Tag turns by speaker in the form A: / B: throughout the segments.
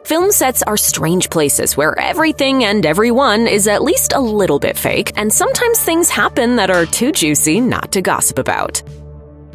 A: Film sets are strange places where everything and everyone is at least a little bit fake, and sometimes things happen that are too juicy not to gossip about.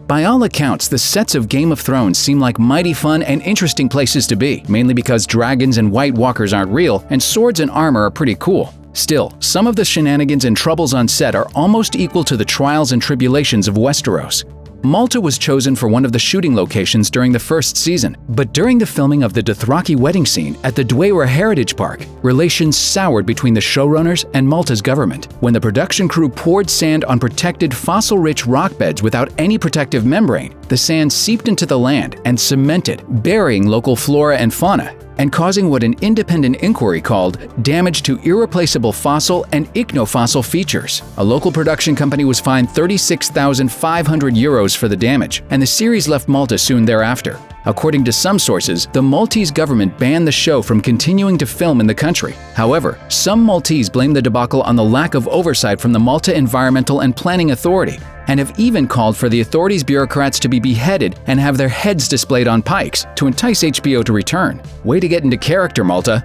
B: By all accounts, the sets of Game of Thrones seem like mighty fun and interesting places to be, mainly because dragons and White Walkers aren't real, and swords and armor are pretty cool. Still, some of the shenanigans and troubles on set are almost equal to the trials and tribulations of Westeros. Malta was chosen for one of the shooting locations during the first season, but during the filming of the Dothraki wedding scene at the Dweira Heritage Park, relations soured between the showrunners and Malta's government. When the production crew poured sand on protected fossil-rich rock beds without any protective membrane, the sand seeped into the land and cemented, burying local flora and fauna, and causing what an independent inquiry called damage to irreplaceable fossil and ichno-fossil features. A local production company was fined €36,500 for the damage, and the series left Malta soon thereafter. According to some sources, the Maltese government banned the show from continuing to film in the country. However, some Maltese blame the debacle on the lack of oversight from the Malta Environmental and Planning Authority, and have even called for the authority's bureaucrats to be beheaded and have their heads displayed on pikes to entice HBO to return. Way to get into character, Malta.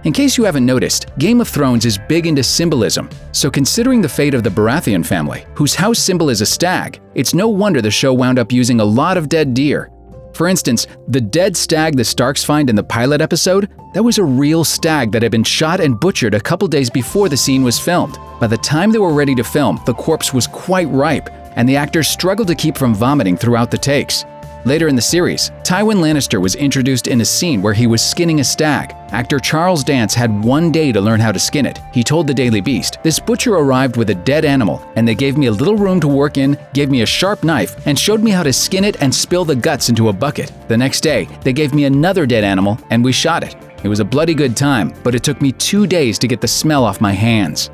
B: In case you haven't noticed, Game of Thrones is big into symbolism, so considering the fate of the Baratheon family, whose house symbol is a stag, it's no wonder the show wound up using a lot of dead deer. For instance, the dead stag the Starks find in the pilot episode, that was a real stag that had been shot and butchered a couple days before the scene was filmed. By the time they were ready to film, the corpse was quite ripe, and the actors struggled to keep from vomiting throughout the takes. Later in the series, Tywin Lannister was introduced in a scene where he was skinning a stag. Actor Charles Dance had 1 day to learn how to skin it. He told the Daily Beast, "This butcher arrived with a dead animal, and they gave me a little room to work in, gave me a sharp knife, and showed me how to skin it and spill the guts into a bucket. The next day, they gave me another dead animal, and we shot it. It was a bloody good time, but it took me 2 days to get the smell off my hands."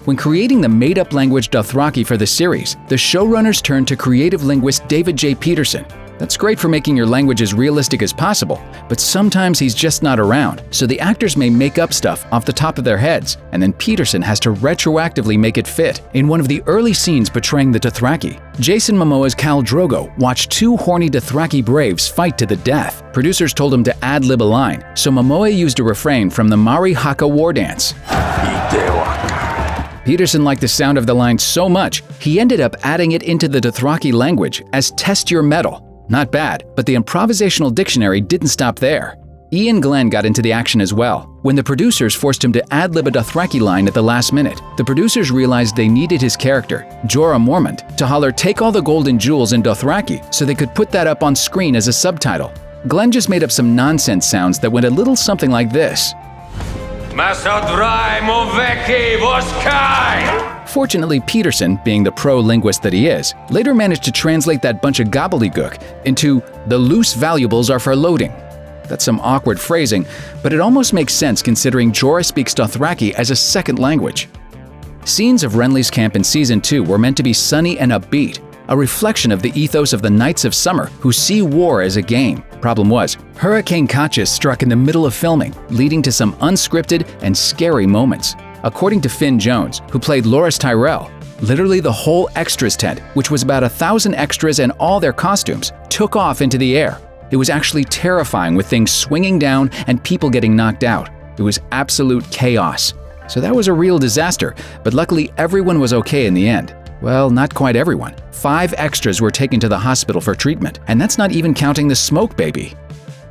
B: When creating the made-up language Dothraki for the series, the showrunners turned to creative linguist David J. Peterson. That's great for making your language as realistic as possible, but sometimes he's just not around, so the actors may make up stuff off the top of their heads, and then Peterson has to retroactively make it fit. In one of the early scenes portraying the Dothraki, Jason Momoa's Khal Drogo watched 2 horny Dothraki braves fight to the death. Producers told him to ad-lib a line, so Momoa used a refrain from the Mari Haka war dance. Peterson liked the sound of the line so much, he ended up adding it into the Dothraki language as "test your metal." Not bad, but the improvisational dictionary didn't stop there. Ian Glenn got into the action as well. When the producers forced him to ad-lib a Dothraki line at the last minute, the producers realized they needed his character, Jorah Mormont, to holler "take all the gold and jewels" in Dothraki so they could put that up on screen as a subtitle. Glenn just made up some nonsense sounds that went a little something like this. Fortunately, Peterson, being the pro-linguist that he is, later managed to translate that bunch of gobbledygook into "the loose valuables are for loading." That's some awkward phrasing, but it almost makes sense considering Jorah speaks Dothraki as a second language. Scenes of Renly's camp in Season 2 were meant to be sunny and upbeat, a reflection of the ethos of the Knights of Summer who see war as a game. Problem was, Hurricane Katia struck in the middle of filming, leading to some unscripted and scary moments. According to Finn Jones, who played Loras Tyrell, literally the whole extras tent, which was about 1,000 extras and all their costumes, took off into the air. It was actually terrifying with things swinging down and people getting knocked out. It was absolute chaos. So that was a real disaster, but luckily everyone was okay in the end. Well, not quite everyone. 5 extras were taken to the hospital for treatment, and that's not even counting the smoke baby.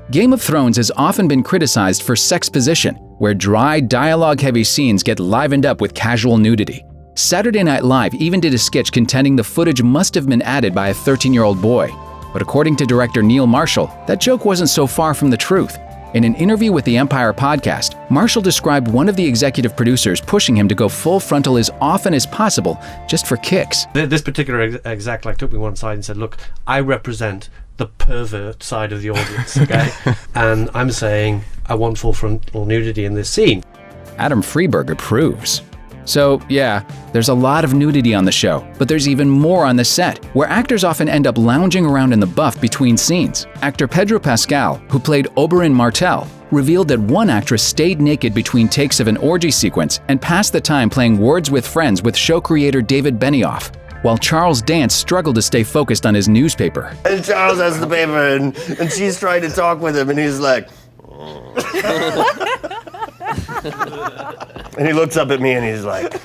B: Game of Thrones has often been criticized for sexposition, where dry, dialogue-heavy scenes get livened up with casual nudity. Saturday Night Live even did a sketch contending the footage must have been added by a 13-year-old boy. But according to director Neil Marshall, that joke wasn't so far from the truth. In an interview with the Empire podcast, Marshall described one of the executive producers pushing him to go full frontal as often as possible, just for kicks.
C: This particular exec took me one side and said, "Look, I represent the pervert side of the audience, okay? And I'm saying I want full frontal nudity in this scene."
B: Adam Freeberg approves. So yeah, there's a lot of nudity on the show, but there's even more on the set, where actors often end up lounging around in the buff between scenes. Actor Pedro Pascal, who played Oberyn Martell, revealed that one actress stayed naked between takes of an orgy sequence and passed the time playing Words with Friends with show creator David Benioff, while Charles Dance struggled to stay focused on his newspaper.
D: And Charles has the paper and she's trying to talk with him and he's like, And he looks up at me and he's like...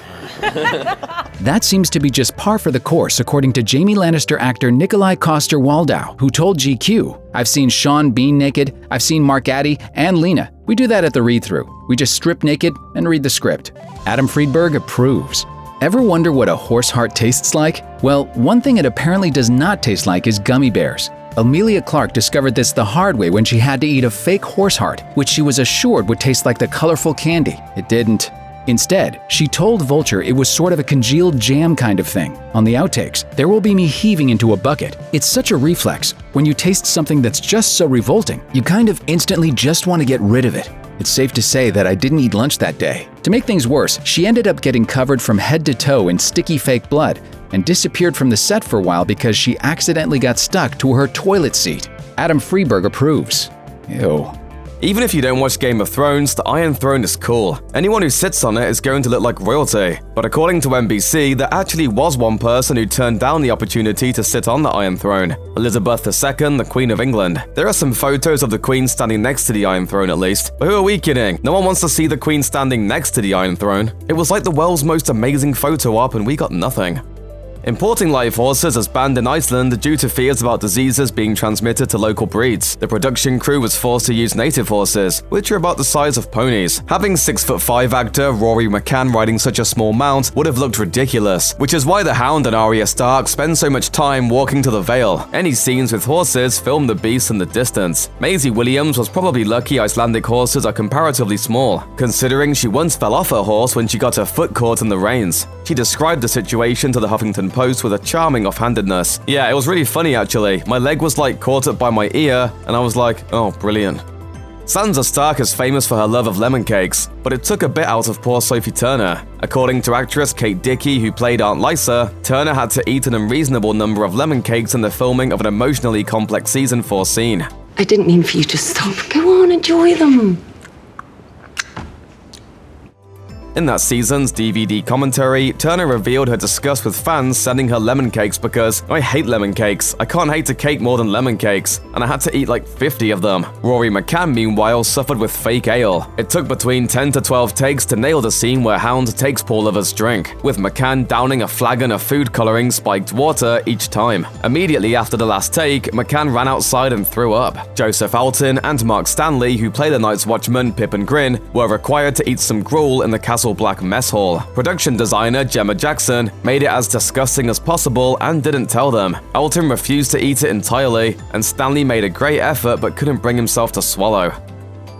B: That seems to be just par for the course, according to Jamie Lannister actor Nikolai Coster-Waldau, who told GQ, "I've seen Sean Bean naked, I've seen Mark Addy and Lena. We do that at the read-through. We just strip naked and read the script." Adam Friedberg approves. Ever wonder what a horse heart tastes like? Well, one thing it apparently does not taste like is gummy bears. Amelia Clark discovered this the hard way when she had to eat a fake horse heart, which she was assured would taste like the colorful candy. It didn't. Instead, she told Vulture it was sort of a congealed jam kind of thing. On the outtakes, there will be me heaving into a bucket. It's such a reflex. When you taste something that's just so revolting, you kind of instantly just want to get rid of it. It's safe to say that I didn't eat lunch that day. To make things worse, she ended up getting covered from head to toe in sticky fake blood and disappeared from the set for a while because she accidentally got stuck to her toilet seat. Adam Friedberg approves. Ew.
E: Even if you don't watch Game of Thrones, the Iron Throne is cool. Anyone who sits on it is going to look like royalty. But according to NBC, there actually was one person who turned down the opportunity to sit on the Iron Throne. Elizabeth II, the Queen of England. There are some photos of the Queen standing next to the Iron Throne at least. But who are we kidding? No one wants to see the Queen standing next to the Iron Throne. It was like the world's most amazing photo op and we got nothing. Importing live horses is banned in Iceland due to fears about diseases being transmitted to local breeds. The production crew was forced to use native horses, which are about the size of ponies. Having 6'5" actor Rory McCann riding such a small mount would have looked ridiculous, which is why the Hound and Arya Stark spend so much time walking to the Vale. Any scenes with horses film the beast in the distance. Maisie Williams was probably lucky Icelandic horses are comparatively small, considering she once fell off her horse when she got her foot caught in the reins. She described the situation to the Huffington Post with a charming offhandedness. "Yeah, it was really funny actually. My leg was like caught up by my ear, and I was like, oh, brilliant." Sansa Stark is famous for her love of lemon cakes, but it took a bit out of poor Sophie Turner. According to actress Kate Dickie, who played Aunt Lysa, Turner had to eat an unreasonable number of lemon cakes in the filming of an emotionally complex season 4 scene.
F: "I didn't mean for you to stop. Go on, enjoy them."
E: In that season's DVD commentary, Turner revealed her disgust with fans sending her lemon cakes because "I hate lemon cakes. I can't hate a cake more than lemon cakes, and I had to eat like 50 of them." Rory McCann, meanwhile, suffered with fake ale. It took between 10 to 12 takes to nail the scene where Hound takes Paul Lover's drink, with McCann downing a flagon of food coloring spiked water each time. Immediately after the last take, McCann ran outside and threw up. Joseph Alton and Mark Stanley, who play the Night's Watchman Pip and Grin, were required to eat some gruel in the Castle Black mess hall. Production designer Gemma Jackson made it as disgusting as possible and didn't tell them. Alton refused to eat it entirely, and Stanley made a great effort but couldn't bring himself to swallow.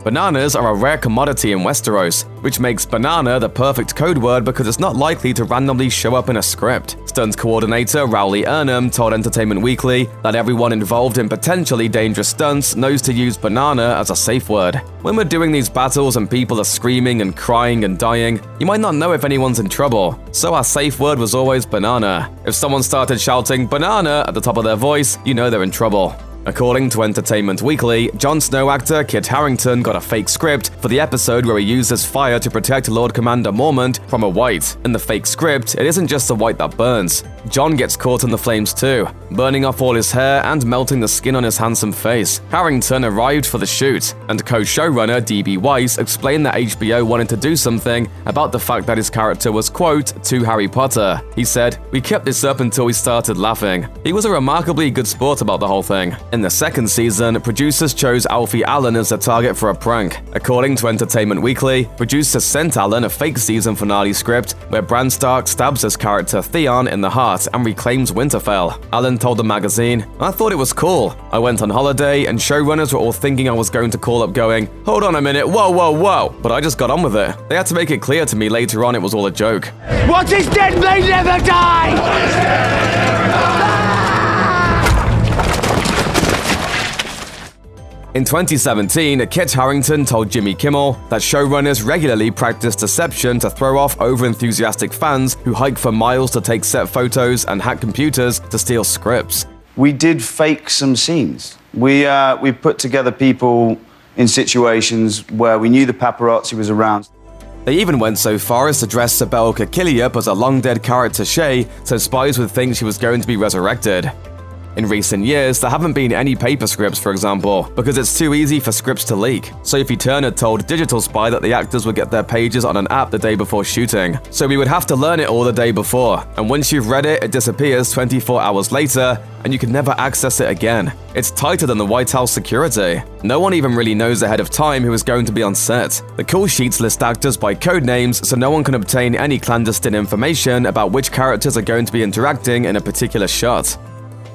E: Bananas are a rare commodity in Westeros, which makes banana the perfect code word because it's not likely to randomly show up in a script. Stunt coordinator Rowley Earnham told Entertainment Weekly that everyone involved in potentially dangerous stunts knows to use banana as a safe word. When we're doing these battles and people are screaming and crying and dying, you might not know if anyone's in trouble, so our safe word was always banana. If someone started shouting banana at the top of their voice, you know they're in trouble. According to Entertainment Weekly, Jon Snow actor Kit Harington got a fake script for the episode where he uses fire to protect Lord Commander Mormont from a white. In the fake script, it isn't just the white that burns. Jon gets caught in the flames too, burning off all his hair and melting the skin on his handsome face. Harington arrived for the shoot, and co-showrunner D.B. Weiss explained that HBO wanted to do something about the fact that his character was, quote, too Harry Potter. He said, "We kept this up until we started laughing." He was a remarkably good sport about the whole thing. In the second season, producers chose Alfie Allen as the target for a prank. According to Entertainment Weekly, producers sent Allen a fake season finale script where Bran Stark stabs his character Theon in the heart and reclaims Winterfell. Allen told the magazine, "I thought it was cool. I went on holiday and showrunners were all thinking I was going to call up going, 'Hold on a minute, whoa, whoa, whoa,' but I just got on with it. They had to make it clear to me later on it was all a joke."
G: What is dead may never die!
E: In 2017, Kit Harington told Jimmy Kimmel that showrunners regularly practice deception to throw off over-enthusiastic fans who hike for miles to take set photos and hack computers to steal scripts.
H: We did fake some scenes. We put together people in situations where we knew the paparazzi was around.
E: They even went so far as to dress Sibel Kekilli up as a long-dead character Shay so spies would think she was going to be resurrected. In recent years, there haven't been any paper scripts, for example, because it's too easy for scripts to leak. Sophie Turner told Digital Spy that the actors would get their pages on an app the day before shooting, so we would have to learn it all the day before, and once you've read it, it disappears 24 hours later, and you can never access it again. It's tighter than the White House security. No one even really knows ahead of time who is going to be on set. The call sheets list actors by code names, so no one can obtain any clandestine information about which characters are going to be interacting in a particular shot.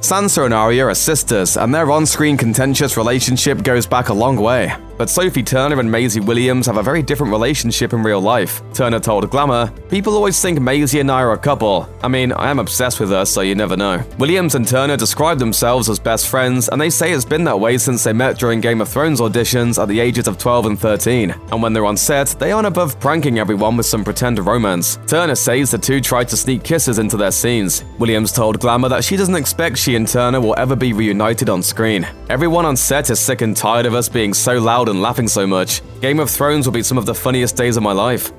E: Sansa and Arya are sisters, and their on-screen contentious relationship goes back a long way. But Sophie Turner and Maisie Williams have a very different relationship in real life. Turner told Glamour, "People always think Maisie and I are a couple. I mean, I am obsessed with her, so you never know." Williams and Turner describe themselves as best friends, and they say it's been that way since they met during Game of Thrones auditions at the ages of 12 and 13. And when they're on set, they aren't above pranking everyone with some pretend romance. Turner says the two tried to sneak kisses into their scenes. Williams told Glamour that she doesn't expect she and Turner will ever be reunited on screen. "Everyone on set is sick and tired of us being so loud and laughing so much. Game of Thrones will be some of the funniest days of my life."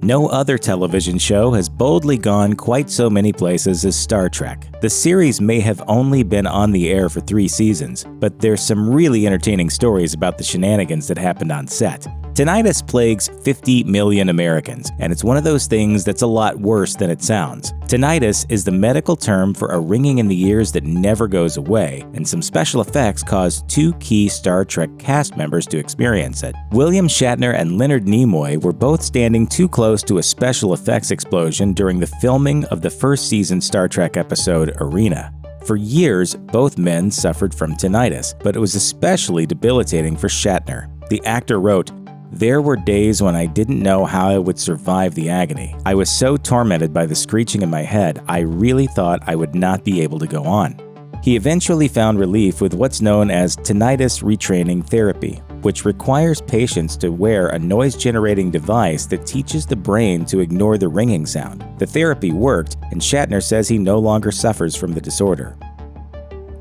I: No other television show has boldly gone quite so many places as Star Trek. The series may have only been on the air for 3 seasons, but there's some really entertaining stories about the shenanigans that happened on set. Tinnitus plagues 50 million Americans, and it's one of those things that's a lot worse than it sounds. Tinnitus is the medical term for a ringing in the ears that never goes away, and some special effects caused 2 key Star Trek cast members to experience it. William Shatner and Leonard Nimoy were both standing too close to a special effects explosion during the filming of the first season Star Trek episode Arena. For years, both men suffered from tinnitus, but it was especially debilitating for Shatner. The actor wrote, "There were days when I didn't know how I would survive the agony. I was so tormented by the screeching in my head, I really thought I would not be able to go on." He eventually found relief with what's known as tinnitus retraining therapy, which requires patients to wear a noise-generating device that teaches the brain to ignore the ringing sound. The therapy worked, and Shatner says he no longer suffers from the disorder.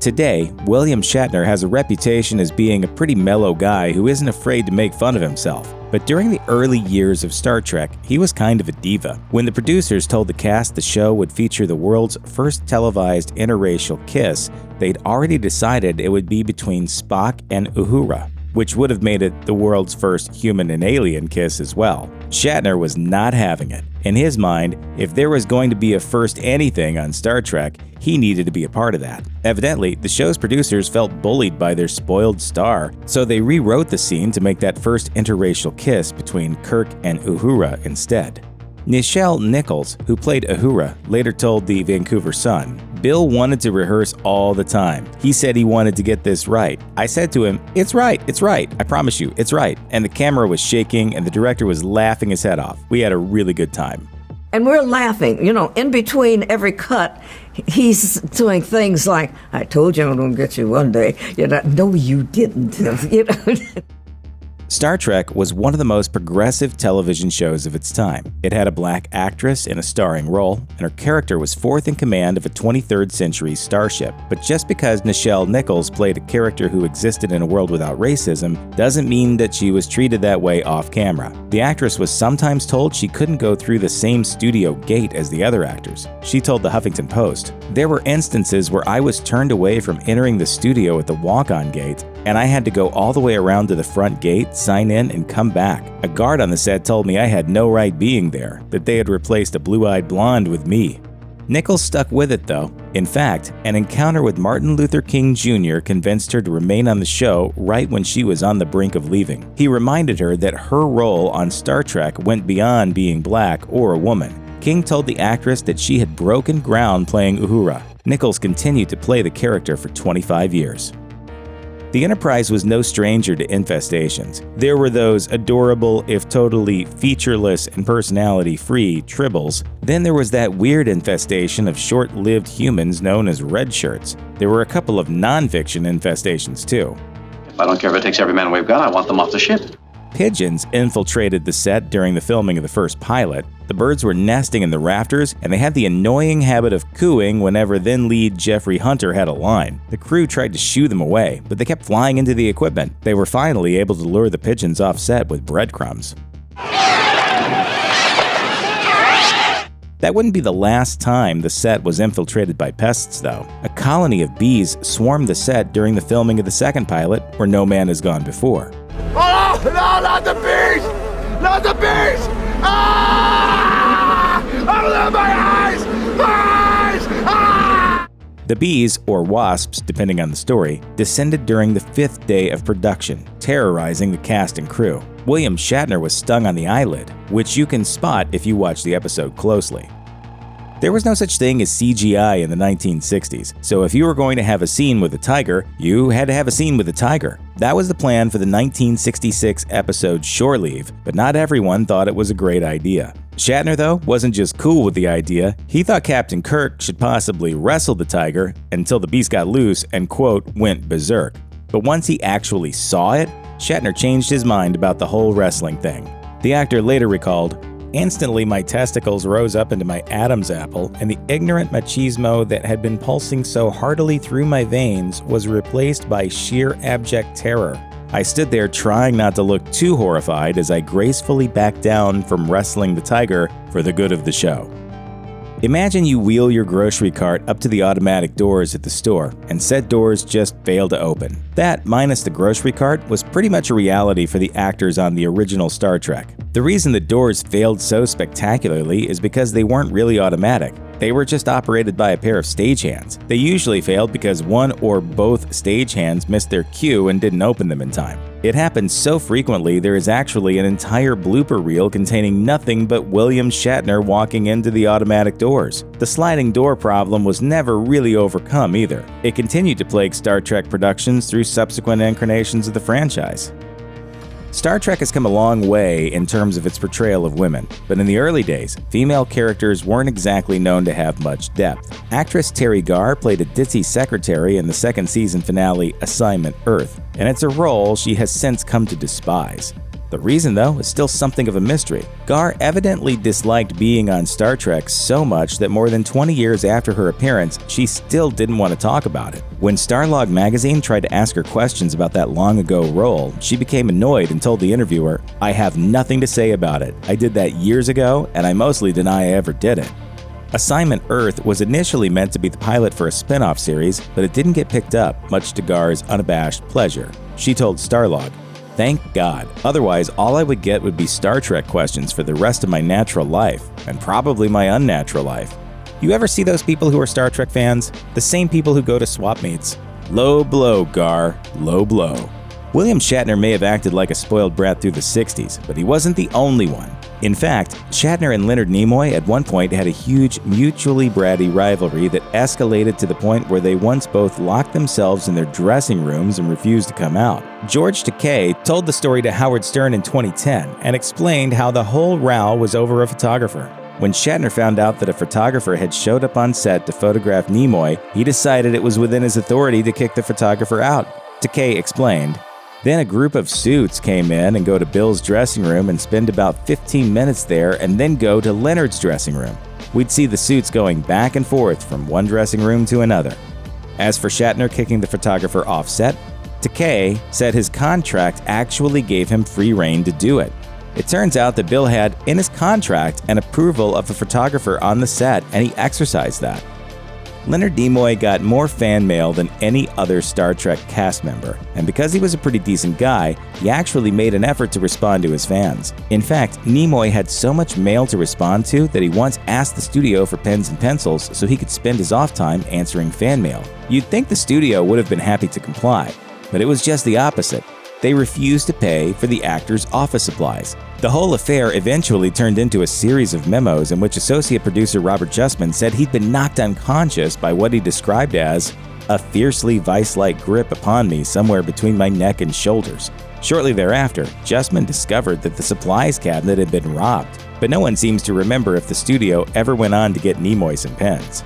I: Today, William Shatner has a reputation as being a pretty mellow guy who isn't afraid to make fun of himself. But during the early years of Star Trek, he was kind of a diva. When the producers told the cast the show would feature the world's first televised interracial kiss, they'd already decided it would be between Spock and Uhura, which would have made it the world's first human and alien kiss as well. Shatner was not having it. In his mind, if there was going to be a first anything on Star Trek, he needed to be a part of that. Evidently, the show's producers felt bullied by their spoiled star, so they rewrote the scene to make that first interracial kiss between Kirk and Uhura instead. Nichelle Nichols, who played Uhura, later told the Vancouver Sun, "Bill wanted to rehearse all the time. He said he wanted to get this right. I said to him, it's right. I promise you, it's right." And the camera was shaking and the director was laughing his head off. We had a really good time.
J: And we're laughing, in between every cut, he's doing things like, "I told you I'm going to get you one day." No, you didn't.
I: Star Trek was one of the most progressive television shows of its time. It had a black actress in a starring role, and her character was fourth in command of a 23rd century starship. But just because Nichelle Nichols played a character who existed in a world without racism doesn't mean that she was treated that way off camera. The actress was sometimes told she couldn't go through the same studio gate as the other actors. She told the Huffington Post, "There were instances where I was turned away from entering the studio at the walk-on gate, and I had to go all the way around to the front gate, sign in, and come back. A guard on the set told me I had no right being there, that they had replaced a blue-eyed blonde with me." Nichols stuck with it, though. In fact, an encounter with Martin Luther King Jr. convinced her to remain on the show right when she was on the brink of leaving. He reminded her that her role on Star Trek went beyond being black or a woman. King told the actress that she had broken ground playing Uhura. Nichols continued to play the character for 25 years. The Enterprise was no stranger to infestations. There were those adorable, if totally featureless and personality-free, tribbles. Then there was that weird infestation of short-lived humans known as red shirts. There were a couple of non-fiction infestations, too.
K: I don't care if it takes every man we've got, I want them off the ship.
I: Pigeons infiltrated the set during the filming of the first pilot. The birds were nesting in the rafters, and they had the annoying habit of cooing whenever then-lead Jeffrey Hunter had a line. The crew tried to shoo them away, but they kept flying into the equipment. They were finally able to lure the pigeons off set with breadcrumbs. That wouldn't be the last time the set was infiltrated by pests, though. A colony of bees swarmed the set during the filming of the second pilot, Where No Man Has Gone Before.
G: Oh, no, not the bees! Not the bees! Ah! Open my eyes! Eyes! Ah!
I: The bees, or wasps depending on the story, descended during the 5th day of production, terrorizing the cast and crew. William Shatner was stung on the eyelid, which you can spot if you watch the episode closely. There was no such thing as CGI in the 1960s, so if you were going to have a scene with a tiger, you had to have a scene with a tiger. That was the plan for the 1966 episode Shore Leave, but not everyone thought it was a great idea. Shatner, though, wasn't just cool with the idea, he thought Captain Kirk should possibly wrestle the tiger until the beast got loose and, quote, went berserk. But once he actually saw it, Shatner changed his mind about the whole wrestling thing. The actor later recalled, "Instantly my testicles rose up into my Adam's apple, and the ignorant machismo that had been pulsing so heartily through my veins was replaced by sheer abject terror. I stood there trying not to look too horrified as I gracefully backed down from wrestling the tiger for the good of the show." Imagine you wheel your grocery cart up to the automatic doors at the store, and said doors just fail to open. That, minus the grocery cart, was pretty much a reality for the actors on the original Star Trek. The reason the doors failed so spectacularly is because they weren't really automatic. They were just operated by a pair of stagehands. They usually failed because one or both stagehands missed their cue and didn't open them in time. It happens so frequently there is actually an entire blooper reel containing nothing but William Shatner walking into the automatic doors. The sliding door problem was never really overcome either. It continued to plague Star Trek productions through subsequent incarnations of the franchise. Star Trek has come a long way in terms of its portrayal of women, but in the early days, female characters weren't exactly known to have much depth. Actress Terry Garr played a ditzy secretary in the second season finale Assignment Earth, and it's a role she has since come to despise. The reason, though, is still something of a mystery. Garr evidently disliked being on Star Trek so much that more than 20 years after her appearance, she still didn't want to talk about it. When Starlog magazine tried to ask her questions about that long-ago role, she became annoyed and told the interviewer, "I have nothing to say about it. I did that years ago, and I mostly deny I ever did it." Assignment Earth was initially meant to be the pilot for a spin-off series, but it didn't get picked up, much to Garr's unabashed pleasure. She told Starlog, "Thank God. Otherwise, all I would get would be Star Trek questions for the rest of my natural life, and probably my unnatural life." You ever see those people who are Star Trek fans? The same people who go to swap meets. Low blow, Garr. Low blow. William Shatner may have acted like a spoiled brat through the 60s, but he wasn't the only one. In fact, Shatner and Leonard Nimoy at one point had a huge, mutually bratty rivalry that escalated to the point where they once both locked themselves in their dressing rooms and refused to come out. George Takei told the story to Howard Stern in 2010 and explained how the whole row was over a photographer. When Shatner found out that a photographer had showed up on set to photograph Nimoy, he decided it was within his authority to kick the photographer out. Takei explained, "Then a group of suits came in and go to Bill's dressing room and spend about 15 minutes there and then go to Leonard's dressing room. We'd see the suits going back and forth from one dressing room to another." As for Shatner kicking the photographer off set, Takei said his contract actually gave him free rein to do it. It turns out that Bill had in his contract an approval of the photographer on the set, and he exercised that. Leonard Nimoy got more fan mail than any other Star Trek cast member, and because he was a pretty decent guy, he actually made an effort to respond to his fans. In fact, Nimoy had so much mail to respond to that he once asked the studio for pens and pencils so he could spend his off time answering fan mail. You'd think the studio would have been happy to comply, but it was just the opposite. They refused to pay for the actor's office supplies. The whole affair eventually turned into a series of memos in which associate producer Robert Justman said he'd been knocked unconscious by what he described as a fiercely vice-like grip upon me somewhere between my neck and shoulders. Shortly thereafter, Justman discovered that the supplies cabinet had been robbed, but no one seems to remember if the studio ever went on to get Nimoy some pens.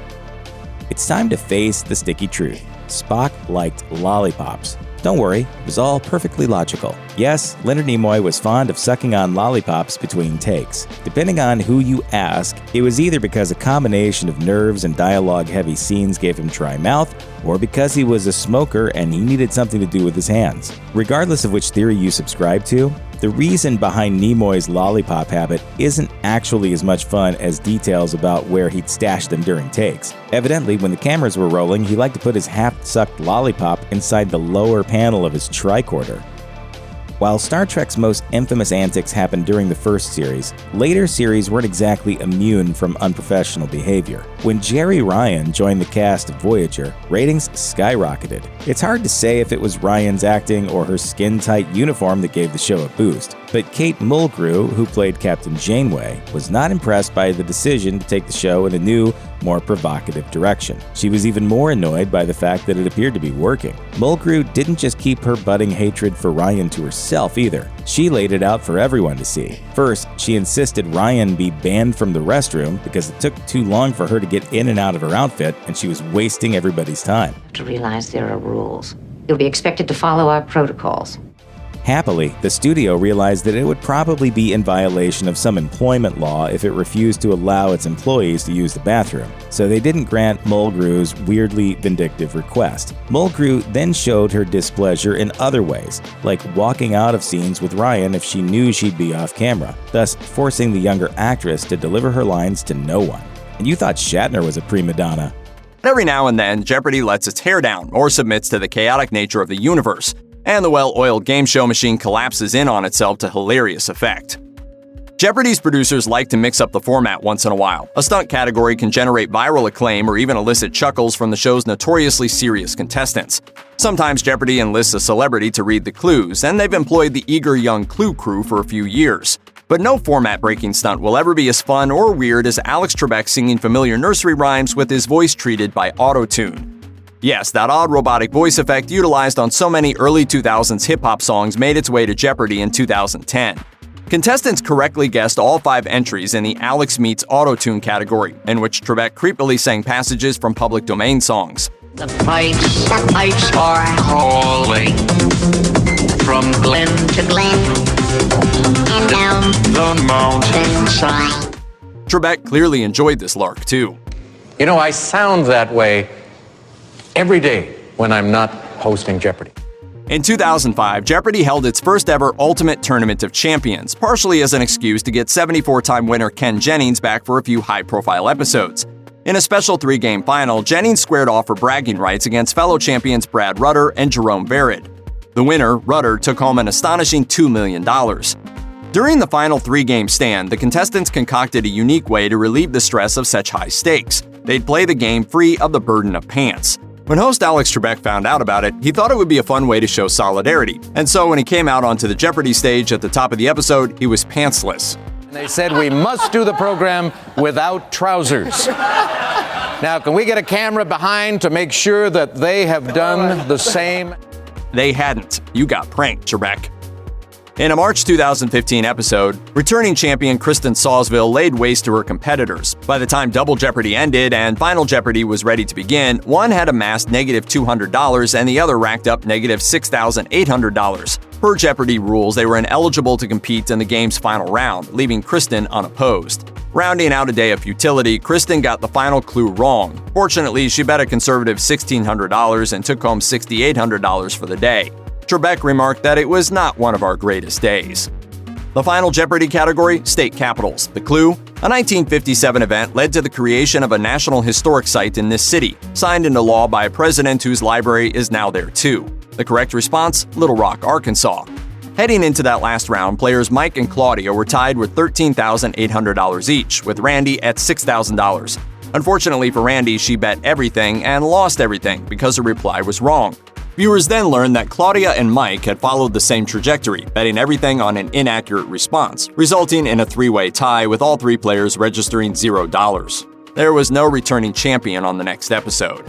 I: It's time to face the sticky truth. Spock liked lollipops. Don't worry, it was all perfectly logical. Yes, Leonard Nimoy was fond of sucking on lollipops between takes. Depending on who you ask, it was either because a combination of nerves and dialogue-heavy scenes gave him dry mouth, or because he was a smoker and he needed something to do with his hands. Regardless of which theory you subscribe to, The reason behind Nimoy's lollipop habit isn't actually as much fun as details about where he'd stashed them during takes. Evidently, when the cameras were rolling, he liked to put his half-sucked lollipop inside the lower panel of his tricorder. While Star Trek's most infamous antics happened during the first series, later series weren't exactly immune from unprofessional behavior. When Jerry Ryan joined the cast of Voyager, ratings skyrocketed. It's hard to say if it was Ryan's acting or her skin-tight uniform that gave the show a boost, but Kate Mulgrew, who played Captain Janeway, was not impressed by the decision to take the show in a new, more provocative direction. She was even more annoyed by the fact that it appeared to be working. Mulgrew didn't just keep her budding hatred for Ryan to herself either. She laid it out for everyone to see. First, she insisted Ryan be banned from the restroom because it took too long for her to get in and out of her outfit and she was wasting everybody's time.
F: To realize there are rules. You'll be expected to follow our protocols.
I: Happily, the studio realized that it would probably be in violation of some employment law if it refused to allow its employees to use the bathroom, so they didn't grant Mulgrew's weirdly vindictive request. Mulgrew then showed her displeasure in other ways, like walking out of scenes with Ryan if she knew she'd be off camera, thus forcing the younger actress to deliver her lines to no one. And you thought Shatner was a prima donna.
L: Every now and then, Jeopardy lets its hair down or submits to the chaotic nature of the universe, and the well-oiled game show machine collapses in on itself to hilarious effect. Jeopardy's producers like to mix up the format once in a while. A stunt category can generate viral acclaim or even elicit chuckles from the show's notoriously serious contestants. Sometimes Jeopardy enlists a celebrity to read the clues, and they've employed the eager young Clue crew for a few years. But no format-breaking stunt will ever be as fun or weird as Alex Trebek singing familiar nursery rhymes with his voice treated by auto-tune. Yes, that odd robotic voice effect utilized on so many early 2000s hip-hop songs made its way to Jeopardy in 2010. Contestants correctly guessed all 5 entries in the Alex Meets Autotune category, in which Trebek creepily sang passages from public domain songs.
M: The pipes are calling from glen to glen and down the mountainside.
L: Trebek clearly enjoyed this lark, too.
N: You know, I sound that way every day when I'm not hosting Jeopardy!
L: In 2005, Jeopardy held its first ever Ultimate Tournament of Champions, partially as an excuse to get 74-time winner Ken Jennings back for a few high-profile episodes. In a special 3-game final, Jennings squared off for bragging rights against fellow champions Brad Rutter and Jerome Barrett. The winner, Rutter, took home an astonishing $2 million. During the final 3-game stand, the contestants concocted a unique way to relieve the stress of such high stakes. They'd play the game free of the burden of pants. When host Alex Trebek found out about it, he thought it would be a fun way to show solidarity, and so when he came out onto the Jeopardy stage at the top of the episode, he was pantsless.
N: They said we must do the program without trousers. Now, can we get a camera behind to make sure that they have done the same?
L: They hadn't. You got pranked, Trebek. In a March 2015 episode, returning champion Kristen Sawsville laid waste to her competitors. By the time Double Jeopardy ended and Final Jeopardy was ready to begin, one had amassed $-200 and the other racked up $-6,800. Per Jeopardy rules, they were ineligible to compete in the game's final round, leaving Kristen unopposed. Rounding out a day of futility, Kristen got the final clue wrong. Fortunately, she bet a conservative $1,600 and took home $6,800 for the day. Trebek remarked that it was not one of our greatest days. The final Jeopardy category, state capitals. The clue? A 1957 event led to the creation of a National Historic Site in this city, signed into law by a president whose library is now there too. The correct response? Little Rock, Arkansas. Heading into that last round, players Mike and Claudia were tied with $13,800 each, with Randy at $6,000. Unfortunately for Randy, she bet everything and lost everything because her reply was wrong. Viewers then learned that Claudia and Mike had followed the same trajectory, betting everything on an inaccurate response, resulting in a 3-way tie with all 3 players registering $0. There was no returning champion on the next episode.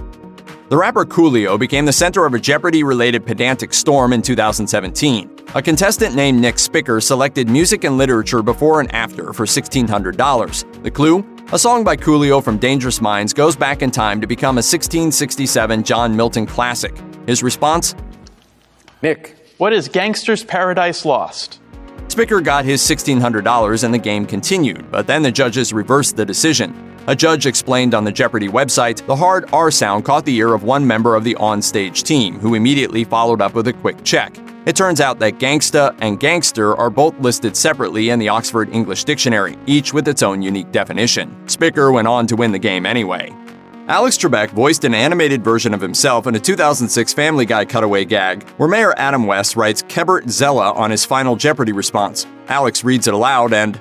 L: The rapper Coolio became the center of a Jeopardy-related pedantic storm in 2017. A contestant named Nick Spicker selected music and literature before and after for $1,600. The clue? A song by Coolio from Dangerous Minds goes back in time to become a 1667 John Milton classic. His response?
O: Nick, what is Gangster's Paradise Lost?
L: Spicker got his $1,600 and the game continued, but then the judges reversed the decision. A judge explained on the Jeopardy website the hard R sound caught the ear of one member of the onstage team, who immediately followed up with a quick check. It turns out that gangsta and gangster are both listed separately in the Oxford English Dictionary, each with its own unique definition. Spicker went on to win the game anyway. Alex Trebek voiced an animated version of himself in a 2006 Family Guy cutaway gag, where Mayor Adam West writes Kebert Zella on his final Jeopardy response. Alex reads it aloud and...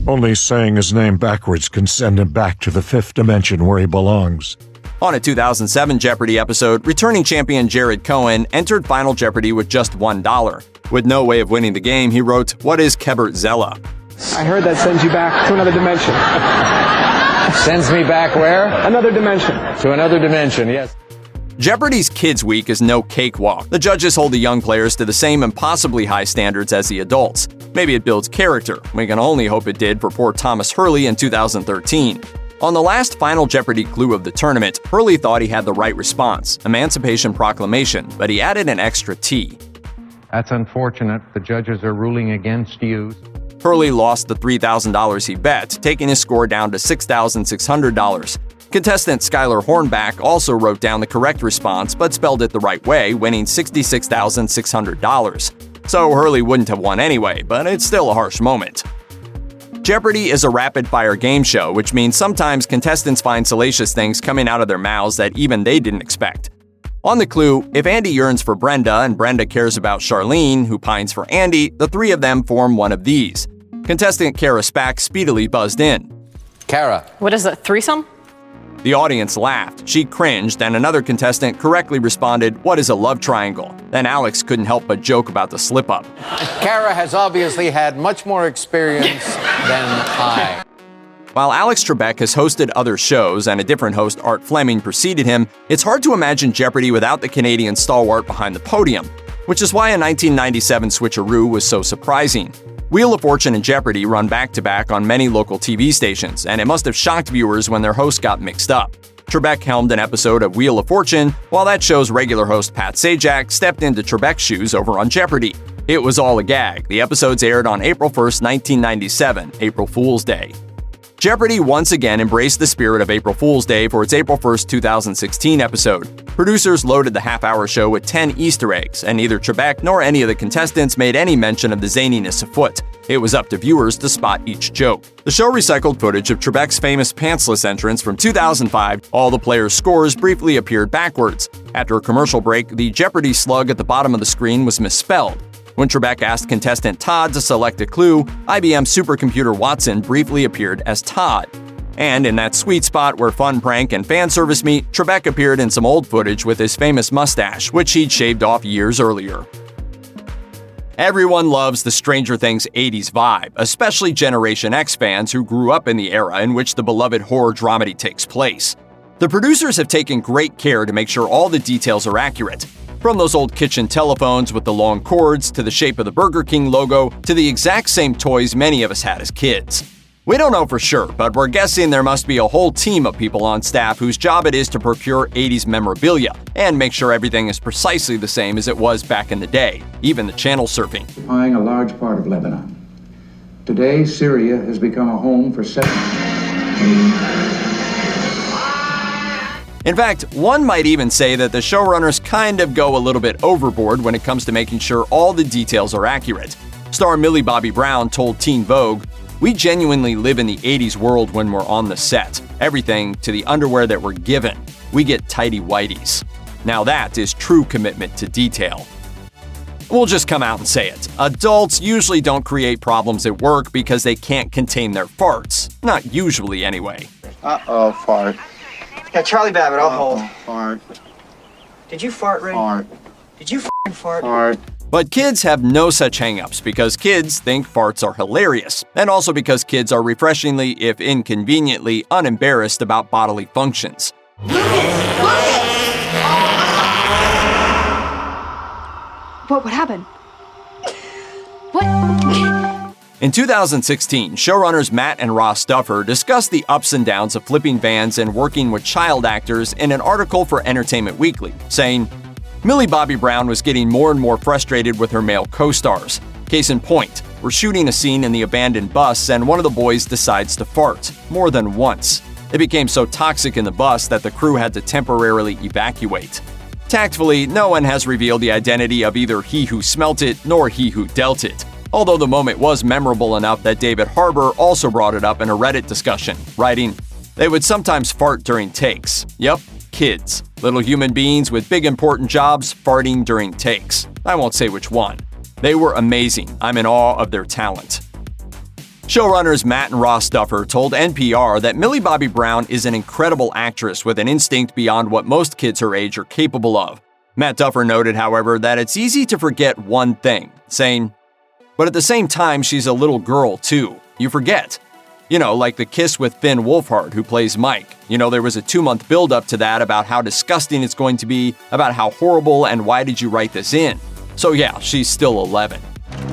P: Only saying his name backwards can send him back to the fifth dimension where he belongs.
L: On a 2007 Jeopardy episode, returning champion Jared Cohen entered Final Jeopardy with just $1. With no way of winning the game, he wrote, "What is Kebert Zella?"
Q: I heard that sends you back to another dimension.
N: Sends me back where?
Q: Another dimension.
N: To another dimension, yes.
L: Jeopardy's Kids Week is no cakewalk. The judges hold the young players to the same impossibly high standards as the adults. Maybe it builds character. We can only hope it did for poor Thomas Hurley in 2013. On the last Final Jeopardy clue of the tournament, Hurley thought he had the right response, Emancipation Proclamation, but he added an extra T.
N: That's unfortunate. The judges are ruling against you.
L: Hurley lost the $3,000 he bet, taking his score down to $6,600. Contestant Skylar Hornback also wrote down the correct response but spelled it the right way, winning $66,600. So Hurley wouldn't have won anyway, but it's still a harsh moment. Jeopardy is a rapid-fire game show, which means sometimes contestants find salacious things coming out of their mouths that even they didn't expect. On the clue, if Andy yearns for Brenda and Brenda cares about Charlene, who pines for Andy, the three of them form one of these. Contestant Kara Spack speedily buzzed in.
N: Kara.
R: What is it, threesome?
L: The audience laughed, she cringed, and another contestant correctly responded, "What is a love triangle?" Then Alex couldn't help but joke about the slip-up.
N: Kara has obviously had much more experience than I.
L: While Alex Trebek has hosted other shows and a different host, Art Fleming, preceded him, it's hard to imagine Jeopardy without the Canadian stalwart behind the podium, which is why a 1997 switcheroo was so surprising. Wheel of Fortune and Jeopardy run back-to-back on many local TV stations, and it must have shocked viewers when their hosts got mixed up. Trebek helmed an episode of Wheel of Fortune, while that show's regular host Pat Sajak stepped into Trebek's shoes over on Jeopardy. It was all a gag. The episodes aired on April 1st, 1997, April Fool's Day. Jeopardy once again embraced the spirit of April Fool's Day for its April 1st, 2016 episode. Producers loaded the half-hour show with 10 Easter eggs, and neither Trebek nor any of the contestants made any mention of the zaniness afoot. It was up to viewers to spot each joke. The show recycled footage of Trebek's famous pantsless entrance from 2005. All the players' scores briefly appeared backwards. After a commercial break, the Jeopardy slug at the bottom of the screen was misspelled. When Trebek asked contestant Todd to select a clue, IBM supercomputer Watson briefly appeared as Todd. And in that sweet spot where fun prank and fan service meet, Trebek appeared in some old footage with his famous mustache, which he'd shaved off years earlier. Everyone loves the Stranger Things 80s vibe, especially Generation X fans who grew up in the era in which the beloved horror dramedy takes place. The producers have taken great care to make sure all the details are accurate. From those old kitchen telephones with the long cords, to the shape of the Burger King logo, to the exact same toys many of us had as kids. We don't know for sure, but we're guessing there must be a whole team of people on staff whose job it is to procure 80s memorabilia and make sure everything is precisely the same as it was back in the day, even the channel surfing.
S: Occupying a large part of Lebanon. Today, Syria has become a home for 7.
L: In fact, one might even say that the showrunners kind of go a little bit overboard when it comes to making sure all the details are accurate. Star Millie Bobby Brown told Teen Vogue, "We genuinely live in the 80s world when we're on the set. Everything, to the underwear that we're given. We get tighty-whities." Now that is true commitment to detail. We'll just come out and say it. Adults usually don't create problems at work because they can't contain their farts. Not usually, anyway.
T: Uh-oh, fart.
U: Yeah, Charlie Babbitt, I'll hold.
T: Fart.
U: Did you fart, Ray?
T: Fart.
U: Did you f***ing fart?
T: Fart.
L: But kids have no such hang-ups because kids think farts are hilarious, and also because kids are refreshingly, if inconveniently, unembarrassed about bodily functions.
V: What happened? What?
L: In 2016, showrunners Matt and Ross Duffer discussed the ups and downs of flipping vans and working with child actors in an article for Entertainment Weekly, saying, "Millie Bobby Brown was getting more and more frustrated with her male co-stars. Case in point, we're shooting a scene in the abandoned bus and one of the boys decides to fart, more than once. It became so toxic in the bus that the crew had to temporarily evacuate. Tactfully, no one has revealed the identity of either he who smelt it nor he who dealt it. Although the moment was memorable enough that David Harbour also brought it up in a Reddit discussion, writing, "They would sometimes fart during takes. Yep, kids. Little human beings with big important jobs farting during takes. I won't say which one. They were amazing. I'm in awe of their talent." Showrunners Matt and Ross Duffer told NPR that Millie Bobby Brown is an incredible actress with an instinct beyond what most kids her age are capable of. Matt Duffer noted, however, that it's easy to forget one thing, saying, "But at the same time, she's a little girl, too. You forget. You know, like the kiss with Finn Wolfhard, who plays Mike. You know, there was a 2-month build-up to that about how disgusting it's going to be, about how horrible and why did you write this in. So yeah, she's still 11.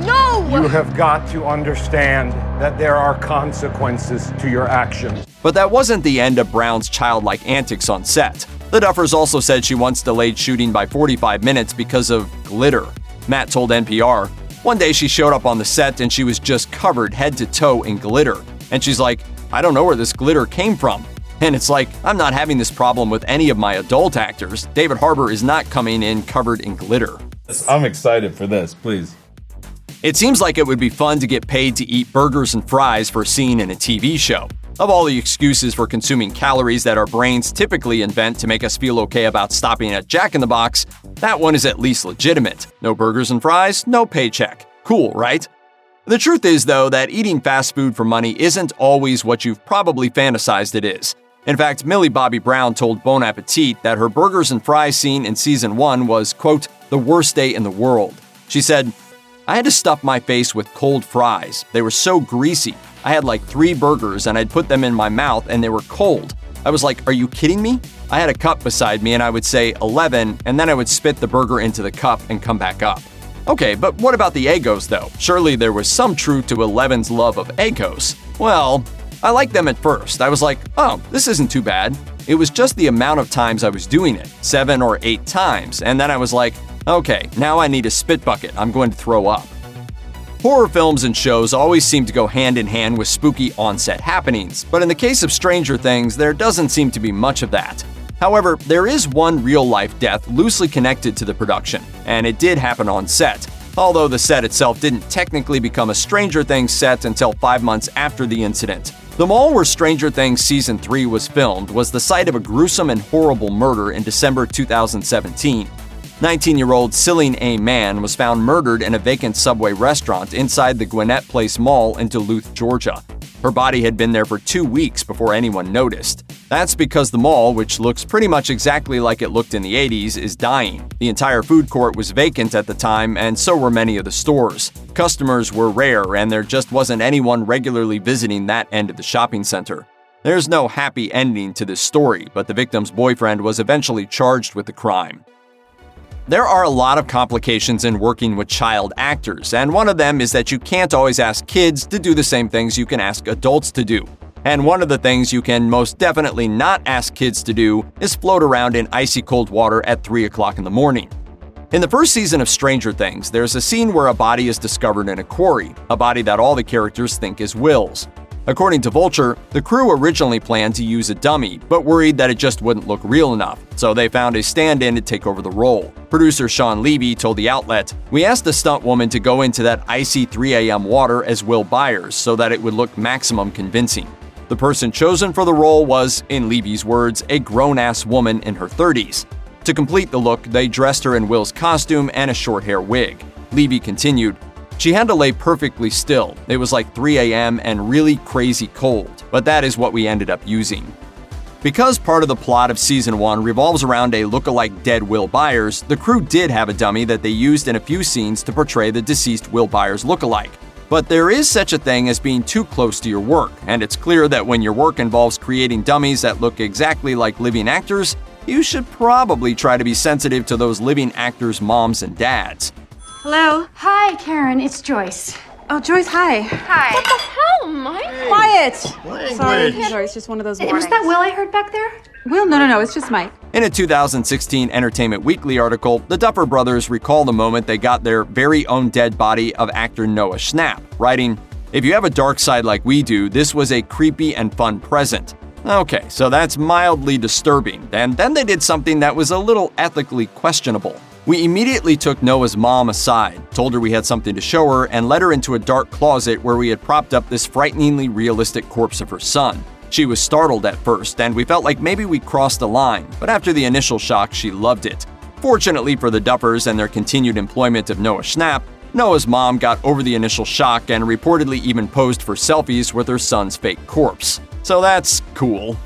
G: No!
R: You have got to understand that there are consequences to your actions.
L: But that wasn't the end of Brown's childlike antics on set. The Duffers also said she once delayed shooting by 45 minutes because of glitter. Matt told NPR, "One day she showed up on the set and she was just covered head to toe in glitter. And she's like, I don't know where this glitter came from." And it's like, I'm not having this problem with any of my adult actors. David Harbour is not coming in covered in glitter.
T: I'm excited for this, please.
L: It seems like it would be fun to get paid to eat burgers and fries for a scene in a TV show. Of all the excuses for consuming calories that our brains typically invent to make us feel okay about stopping at Jack in the Box, that one is at least legitimate. No burgers and fries, no paycheck. Cool, right? The truth is, though, that eating fast food for money isn't always what you've probably fantasized it is. In fact, Millie Bobby Brown told Bon Appetit that her burgers and fries scene in season 1 was, quote, the worst day in the world. She said, "I had to stuff my face with cold fries. They were so greasy. I had like 3 burgers and I'd put them in my mouth and they were cold. I was like, are you kidding me? I had a cup beside me and I would say 11 and then I would spit the burger into the cup and come back up." Okay, but what about the Eggos though? Surely there was some truth to 11's love of Eggos. Well, I liked them at first. I was like, oh, this isn't too bad. It was just the amount of times I was doing it, 7 or 8 times, and then I was like, okay, now I need a spit bucket. I'm going to throw up. Horror films and shows always seem to go hand in hand with spooky on-set happenings, but in the case of Stranger Things, there doesn't seem to be much of that. However, there is one real-life death loosely connected to the production, and it did happen on set, although the set itself didn't technically become a Stranger Things set until 5 months after the incident. The mall where Stranger Things Season 3 was filmed was the site of a gruesome and horrible murder in December 2017. 19-year-old Cillian A. Mann was found murdered in a vacant Subway restaurant inside the Gwinnett Place Mall in Duluth, Georgia. Her body had been there for 2 weeks before anyone noticed. That's because the mall, which looks pretty much exactly like it looked in the 80s, is dying. The entire food court was vacant at the time, and so were many of the stores. Customers were rare, and there just wasn't anyone regularly visiting that end of the shopping center. There's no happy ending to this story, but the victim's boyfriend was eventually charged with the crime. There are a lot of complications in working with child actors, and one of them is that you can't always ask kids to do the same things you can ask adults to do. And one of the things you can most definitely not ask kids to do is float around in icy cold water at 3 o'clock in the morning. In the first season of Stranger Things, there's a scene where a body is discovered in a quarry, a body that all the characters think is Will's. According to Vulture, the crew originally planned to use a dummy, but worried that it just wouldn't look real enough, so they found a stand-in to take over the role. Producer Sean Levy told the outlet, "We asked the stunt woman to go into that icy 3 a.m. water as Will Byers so that it would look maximum convincing. The person chosen for the role was, in Levy's words, a grown-ass woman in her 30s. To complete the look, they dressed her in Will's costume and a short hair wig." Levy continued, "She had to lay perfectly still. It was like 3 a.m. and really crazy cold, but that is what we ended up using." Because part of the plot of Season 1 revolves around a look-alike dead Will Byers, the crew did have a dummy that they used in a few scenes to portray the deceased Will Byers look-alike. But there is such a thing as being too close to your work, and it's clear that when your work involves creating dummies that look exactly like living actors, you should probably try to be sensitive to those living actors' moms and dads.
V: Hello? Hi, Karen. It's Joyce.
Q: Oh, Joyce, hi.
V: Hi. What the hell, Mike? Quiet! Sorry, it's just one of those mornings. Was that Will I heard back there?
Q: Will? No, it's just Mike.
L: In a 2016 Entertainment Weekly article, the Duffer Brothers recall the moment they got their very own dead body of actor Noah Schnapp, writing, "If you have a dark side like we do, this was a creepy and fun present. Okay, so that's mildly disturbing, and then they did something that was a little ethically questionable. We immediately took Noah's mom aside, told her we had something to show her, and led her into a dark closet where we had propped up this frighteningly realistic corpse of her son. She was startled at first, and we felt like maybe we crossed the line, but after the initial shock, she loved it. Fortunately for the Duffers and their continued employment of Noah Schnapp, Noah's mom got over the initial shock and reportedly even posed for selfies with her son's fake corpse. So that's cool.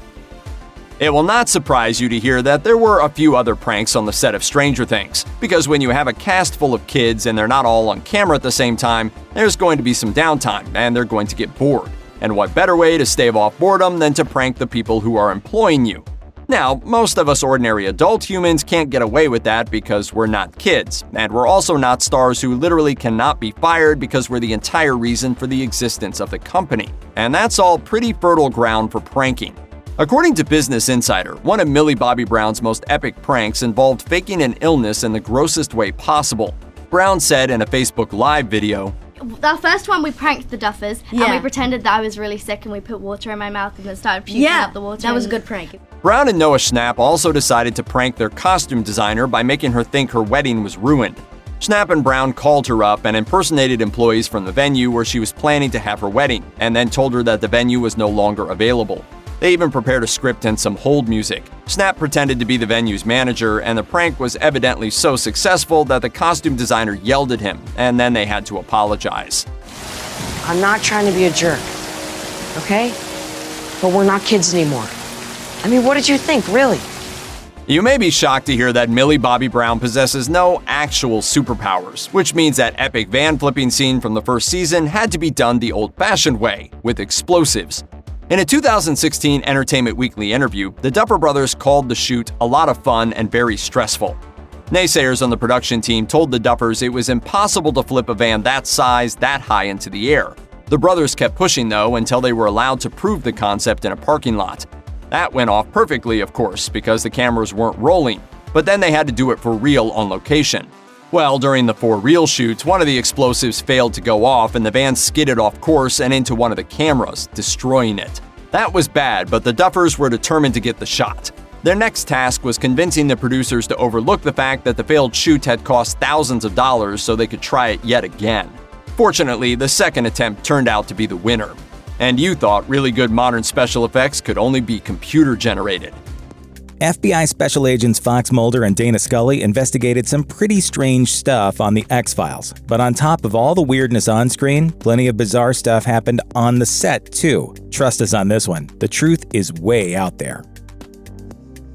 L: It will not surprise you to hear that there were a few other pranks on the set of Stranger Things, because when you have a cast full of kids and they're not all on camera at the same time, there's going to be some downtime and they're going to get bored. And what better way to stave off boredom than to prank the people who are employing you? Now, most of us ordinary adult humans can't get away with that because we're not kids, and we're also not stars who literally cannot be fired because we're the entire reason for the existence of the company. And that's all pretty fertile ground for pranking. According to Business Insider, one of Millie Bobby Brown's most epic pranks involved faking an illness in the grossest way possible. Brown said in a Facebook Live video,
A: "The first one, we pranked the Duffers, and we pretended that I was really sick, and we put water in my mouth and then started puking up the water.
V: That was a good prank."
L: Brown and Noah Schnapp also decided to prank their costume designer by making her think her wedding was ruined. Schnapp and Brown called her up and impersonated employees from the venue where she was planning to have her wedding, and then told her that the venue was no longer available. They even prepared a script and some hold music. Schnapp pretended to be the venue's manager, and the prank was evidently so successful that the costume designer yelled at him, and then they had to apologize.
C: I'm not trying to be a jerk, okay? But we're not kids anymore. I mean, what did you think, really?
L: You may be shocked to hear that Millie Bobby Brown possesses no actual superpowers, which means that epic van flipping scene from the first season had to be done the old-fashioned way, with explosives. In a 2016 Entertainment Weekly interview, the Duffer Brothers called the shoot a lot of fun and very stressful. Naysayers on the production team told the Duffers it was impossible to flip a van that size that high into the air. The brothers kept pushing, though, until they were allowed to prove the concept in a parking lot. That went off perfectly, of course, because the cameras weren't rolling, but then they had to do it for real on location. Well, during the for real shoots, one of the explosives failed to go off and the van skidded off course and into one of the cameras, destroying it. That was bad, but the Duffers were determined to get the shot. Their next task was convincing the producers to overlook the fact that the failed shoot had cost thousands of dollars so they could try it yet again. Fortunately, the second attempt turned out to be the winner. And you thought really good modern special effects could only be computer-generated.
I: FBI Special Agents Fox Mulder and Dana Scully investigated some pretty strange stuff on The X-Files. But on top of all the weirdness on screen, plenty of bizarre stuff happened on the set, too. Trust us on this one. The truth is way out there.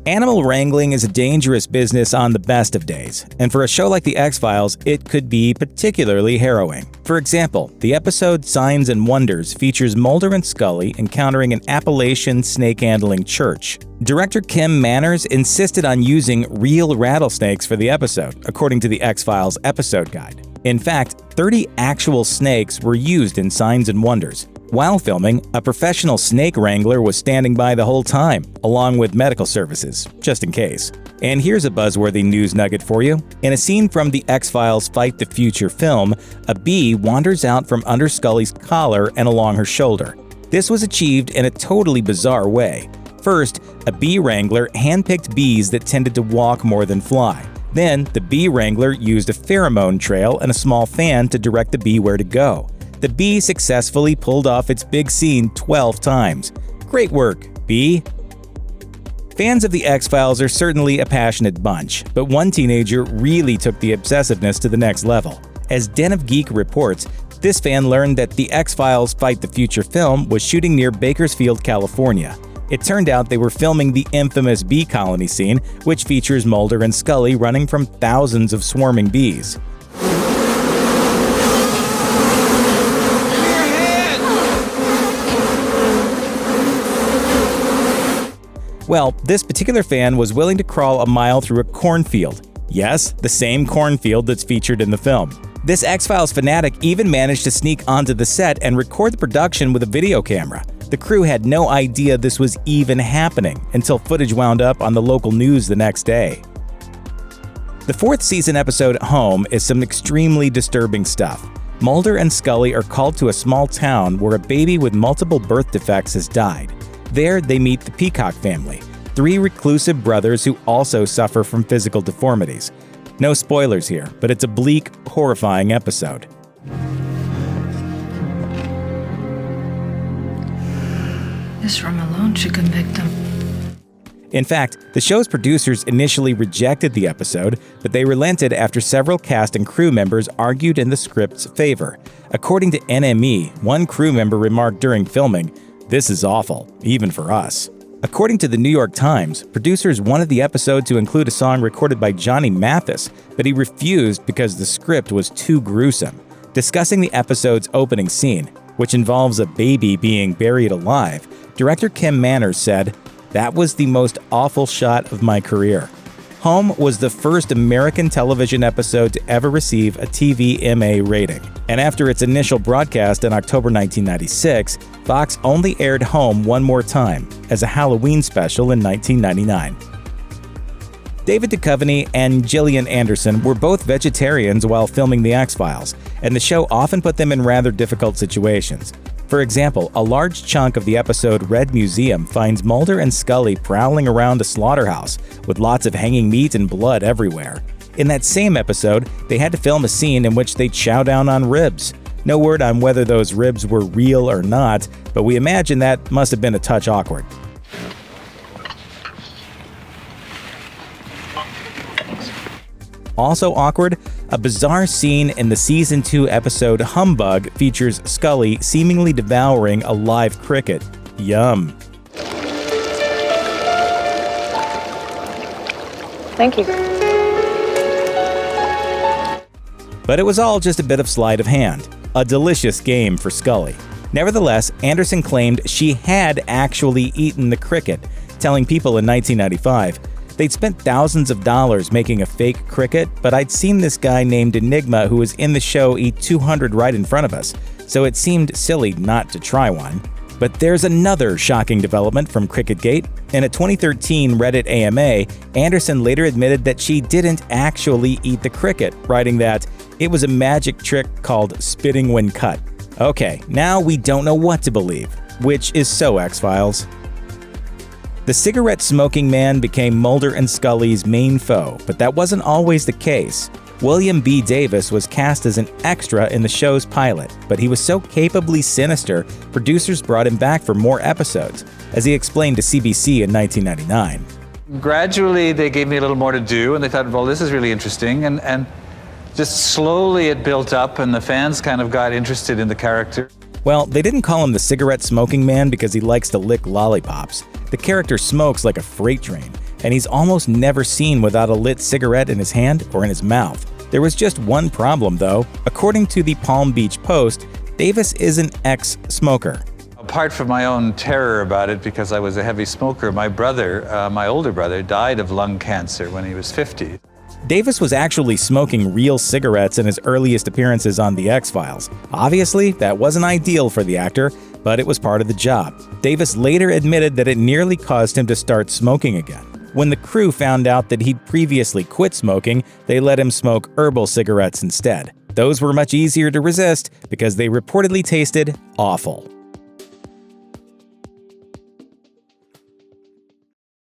I: Animal wrangling is a dangerous business on the best of days, and for a show like The X-Files, it could be particularly harrowing. For example, the episode Signs and Wonders features Mulder and Scully encountering an Appalachian snake-handling church. Director Kim Manners insisted on using real rattlesnakes for the episode, according to The X-Files episode guide. In fact, 30 actual snakes were used in Signs and Wonders. While filming, a professional snake wrangler was standing by the whole time, along with medical services, just in case. And here's a buzzworthy news nugget for you. In a scene from the X-Files Fight the Future film, a bee wanders out from under Scully's collar and along her shoulder. This was achieved in a totally bizarre way. First, a bee wrangler handpicked bees that tended to walk more than fly. Then, the bee wrangler used a pheromone trail and a small fan to direct the bee where to go. The bee successfully pulled off its big scene 12 times. Great work, bee! Fans of The X-Files are certainly a passionate bunch, but one teenager really took the obsessiveness to the next level. As Den of Geek reports, this fan learned that The X-Files Fight the Future film was shooting near Bakersfield, California. It turned out they were filming the infamous bee colony scene, which features Mulder and Scully running from thousands of swarming bees. Well, this particular fan was willing to crawl a mile through a cornfield. Yes, the same cornfield that's featured in the film. This X-Files fanatic even managed to sneak onto the set and record the production with a video camera. The crew had no idea this was even happening until footage wound up on the local news the next day. The fourth season episode, Home, is some extremely disturbing stuff. Mulder and Scully are called to a small town where a baby with multiple birth defects has died. There, they meet the Peacock family, 3 reclusive brothers who also suffer from physical deformities. No spoilers here, but it's a bleak, horrifying episode.
B: This room alone should convict him.
I: In fact, the show's producers initially rejected the episode, but they relented after several cast and crew members argued in the script's favor. According to NME, one crew member remarked during filming, "This is awful, even for us." According to the New York Times, producers wanted the episode to include a song recorded by Johnny Mathis, but he refused because the script was too gruesome. Discussing the episode's opening scene, which involves a baby being buried alive, director Kim Manners said, "That was the most awful shot of my career." Home was the first American television episode to ever receive a TVMA rating. And after its initial broadcast in October 1996, Fox only aired Home one more time, as a Halloween special in 1999. David Duchovny and Gillian Anderson were both vegetarians while filming The X-Files, and the show often put them in rather difficult situations. For example, a large chunk of the episode Red Museum finds Mulder and Scully prowling around a slaughterhouse, with lots of hanging meat and blood everywhere. In that same episode, they had to film a scene in which they chow down on ribs. No word on whether those ribs were real or not, but we imagine that must have been a touch awkward. Also awkward, a bizarre scene in the Season 2 episode Humbug features Scully seemingly devouring a live cricket. Yum.
B: Thank you.
I: But it was all just a bit of sleight of hand. A delicious game for Scully. Nevertheless, Anderson claimed she had actually eaten the cricket, telling people in 1995, "They'd spent thousands of dollars making a fake cricket, but I'd seen this guy named Enigma who was in the show eat 200 right in front of us, so it seemed silly not to try one." But there's another shocking development from CricketGate. In a 2013 Reddit AMA, Anderson later admitted that she didn't actually eat the cricket, writing that it was a magic trick called spitting when cut. Okay, now we don't know what to believe, which is so X-Files. The cigarette-smoking man became Mulder and Scully's main foe, but that wasn't always the case. William B. Davis was cast as an extra in the show's pilot, but he was so capably sinister, producers brought him back for more episodes, as he explained to CBC in 1999.
D: Gradually, they gave me a little more to do, and they thought, well, this is really interesting, and just slowly it built up, and the fans kind of got interested in the character.
I: Well, they didn't call him the cigarette-smoking man because he likes to lick lollipops. The character smokes like a freight train, and he's almost never seen without a lit cigarette in his hand or in his mouth. There was just one problem, though. According to the Palm Beach Post, Davis is an ex-smoker.
D: Apart from my own terror about it because I was a heavy smoker, my brother, my older brother, died of lung cancer when he was 50.
I: Davis was actually smoking real cigarettes in his earliest appearances on The X-Files. Obviously, that wasn't ideal for the actor, but it was part of the job. Davis later admitted that it nearly caused him to start smoking again. When the crew found out that he'd previously quit smoking, they let him smoke herbal cigarettes instead. Those were much easier to resist because they reportedly tasted awful.